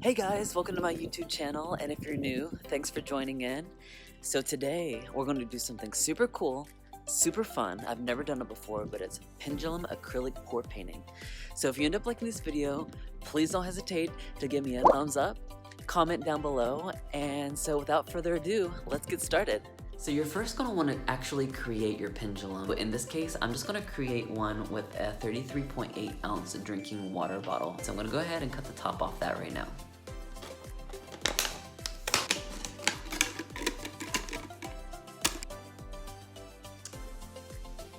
Hey guys, welcome to my YouTube channel, and if you're new, thanks for joining in. So today we're going to do something super cool, super fun. I've never done it before, but it's pendulum acrylic pour painting. So if you end up liking this video, please don't hesitate to give me a thumbs up, comment down below, and so without further ado, let's get started. So you're first going to want to actually create your pendulum. In this case, I'm just going to create one with a 33.8 ounce drinking water bottle. So I'm going to go ahead and cut the top off that right now.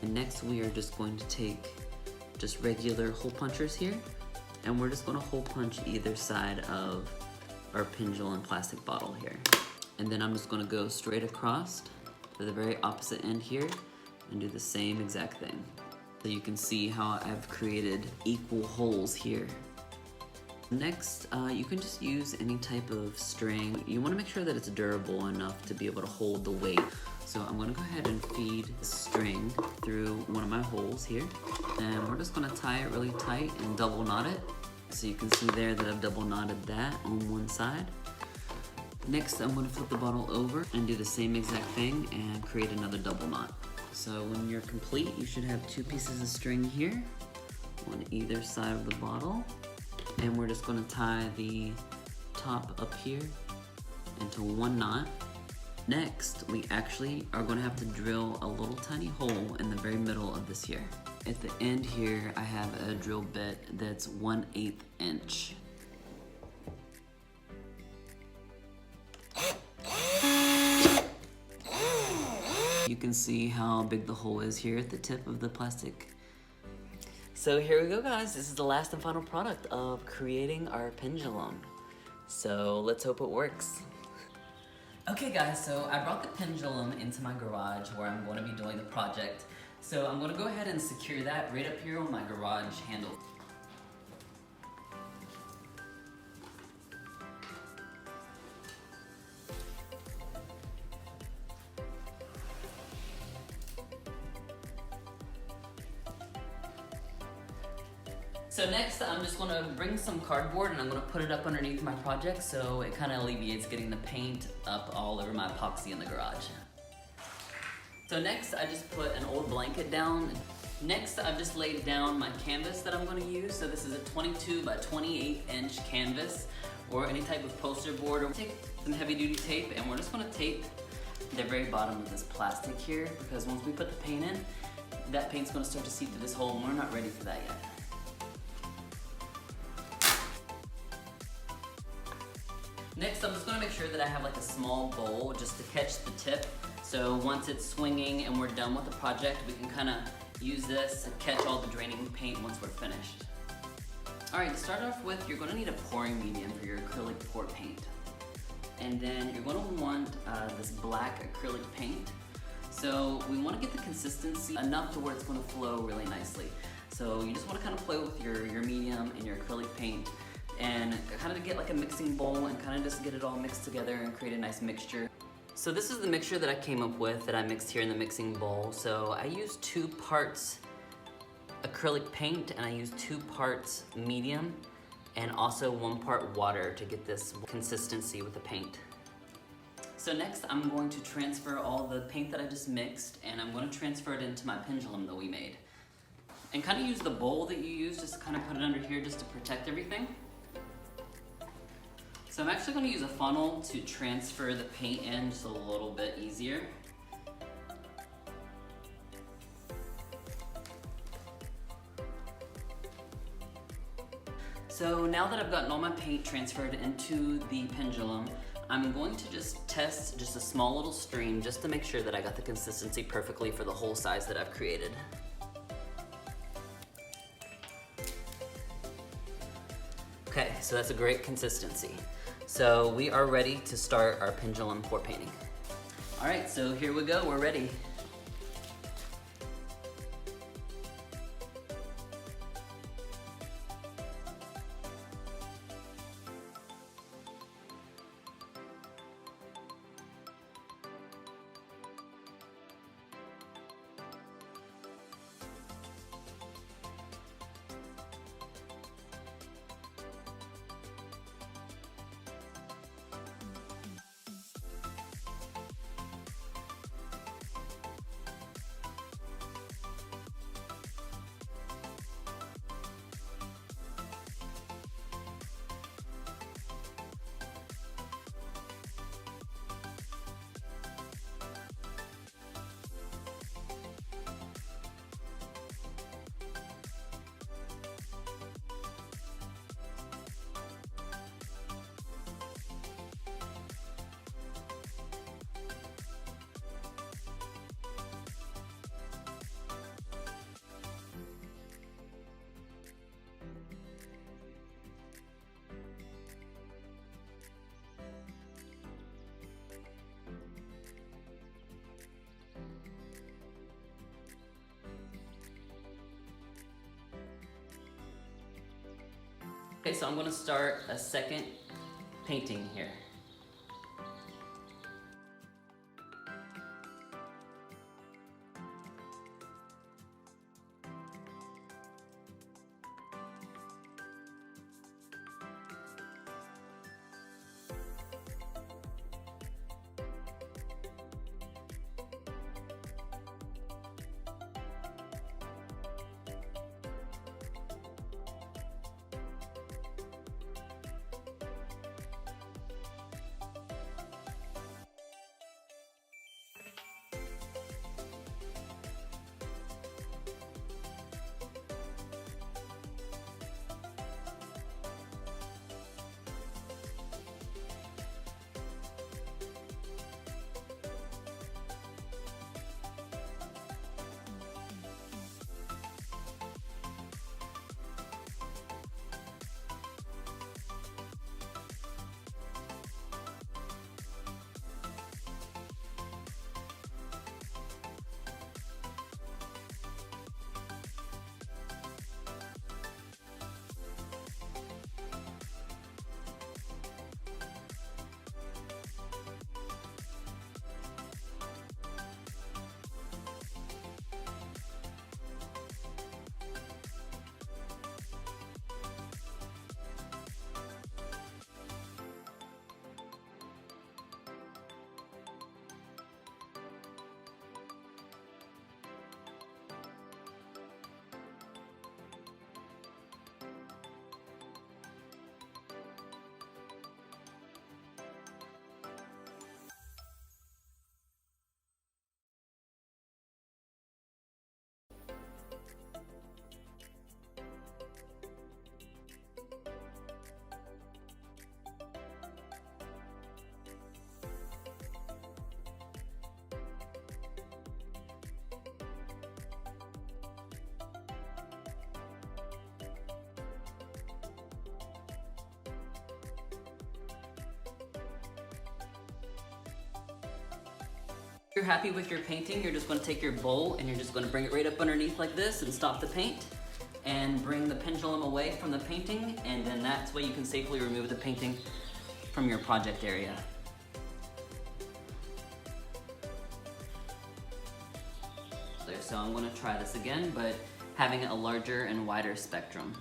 And next we are just going to take just regular hole punchers here, and we're just going to hole punch either side of our pendulum plastic bottle here. And then I'm just going to go straight across to the very opposite end here and do the same exact thing. So you can see how I've created equal holes here. Next, you can just use any type of string. You want to make sure that it's durable enough to be able to hold the weight. So I'm going to go ahead and feed the string through one of my holes here. And we're just going to tie it really tight and double knot it. So you can see there that I've double knotted that on one side. Next, I'm going to flip the bottle over and do the same exact thing and create another double knot. So when you're complete, you should have two pieces of string here on either side of the bottle. And we're just going to tie the top up here into one knot. Next, we actually are going to have to drill a little tiny hole in the very middle of this here. At the end here, I have a drill bit that's 1/8 inch. You can see how big the hole is here at the tip of the plastic. So here we go, guys. This is the last and final product of creating our pendulum. So let's hope it works. Okay guys, so I brought the pendulum into my garage where I'm going to be doing the project. So I'm going to go ahead and secure that right up here on my garage handle. So next, I'm just going to bring some cardboard and I'm going to put it up underneath my project so it kind of alleviates getting the paint up all over my epoxy in the garage. So next, I just put an old blanket down. Next, I've just laid down my canvas that I'm going to use. So this is a 22 by 28 inch canvas or any type of poster board. Or take some heavy duty tape and we're just going to tape the very bottom of this plastic here, because once we put the paint in, that paint's going to start to seep through this hole and we're not ready for that yet. Next, I'm just going to make sure that I have like a small bowl just to catch the tip. So once it's swinging and we're done with the project, we can kind of use this to catch all the draining paint once we're finished. Alright, to start off with, you're going to need a pouring medium for your acrylic pour paint. And then you're going to want this black acrylic paint. So we want to get the consistency enough to where it's going to flow really nicely. So you just want to kind of play with your medium and your acrylic paint and kind of get like a mixing bowl and kind of just get it all mixed together and create a nice mixture. So this is the mixture that I came up with that I mixed here in the mixing bowl. So I used 2 parts acrylic paint and I used 2 parts medium and also 1 part water to get this consistency with the paint. So next I'm going to transfer all the paint that I just mixed and I'm going to transfer it into my pendulum that we made. And kind of use the bowl that you used, just to kind of put it under here just to protect everything. So I'm actually going to use a funnel to transfer the paint in just a little bit easier. So now that I've gotten all my paint transferred into the pendulum, I'm going to just test just a small little stream just to make sure that I got the consistency perfectly for the whole size that I've created. Okay, so that's a great consistency. So we are ready to start our pendulum pour painting. All right, so here we go, we're ready. Okay, so I'm gonna start a second painting here. If you're happy with your painting, you're just going to take your bowl and you're just going to bring it right up underneath like this and stop the paint and bring the pendulum away from the painting, and then that's way you can safely remove the painting from your project area. There, so I'm going to try this again, but having a larger and wider spectrum.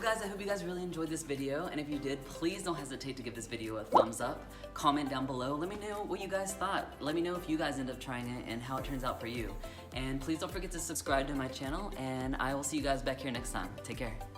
guys, I hope you guys really enjoyed this video, and if you did, please don't hesitate to give this video a thumbs up. Comment down below, let me know what you guys thought. Let me know if you guys end up trying it and how it turns out for you. And please don't forget to subscribe to my channel, and I will see you guys back here next time. Take care.